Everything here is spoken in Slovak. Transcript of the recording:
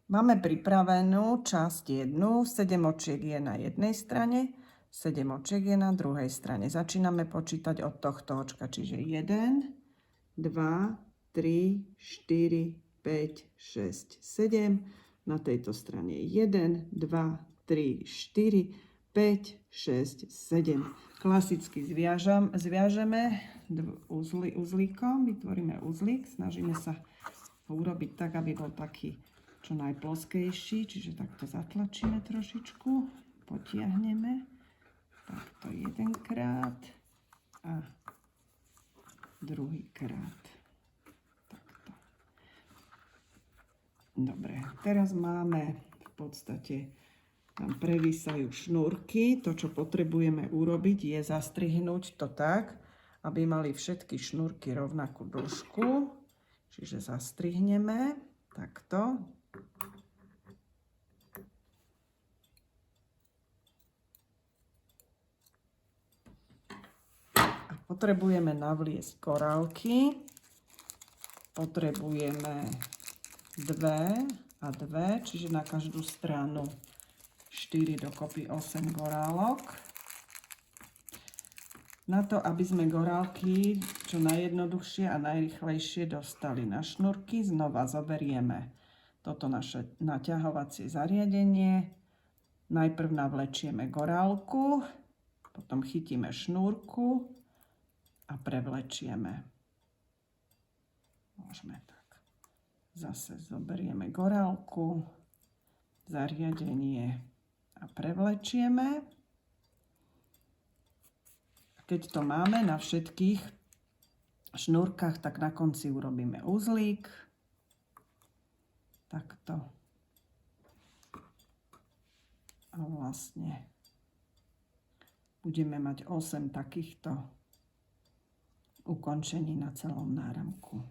Máme pripravenú časť 1. 7 očiek je na jednej strane, 7 očiek je na druhej strane. Začíname počítať od tohto očka, čiže 1, 2, 3, 4, 5, 6, 7. Na tejto strane 1, 2, 3, 4, 5, 6, 7. Klasicky zviažeme uzlíkom, vytvoríme uzlík, snažíme sa ho urobiť tak, aby bol taký čo najploskejší, čiže takto zatlačíme trošičku, potiahneme, takto jedenkrát a druhýkrát. Takto. Dobre, teraz máme v podstate, tam previsajú šnúrky. To, čo potrebujeme urobiť, je zastrihnúť to tak, aby mali všetky šnúrky rovnakú dĺžku. Čiže zastrihneme takto. A potrebujeme navliesť korálky. Potrebujeme 2 a 2, čiže na každú stranu 4 dokopy 8 gorálok. Na to, aby sme gorálky čo najjednoduchšie a najrýchlejšie dostali na šnúrky, znova zoberieme toto naše naťahovacie zariadenie. Najprv navlečieme gorálku, potom chytíme šnúrku a prevlečieme. Môžeme tak. Zase zoberieme gorálku, zariadenie a prevlečieme. Keď to máme na všetkých šnúrkach, tak na konci urobíme uzlík. Takto. A vlastne budeme mať 8 takýchto ukončení na celom náramku.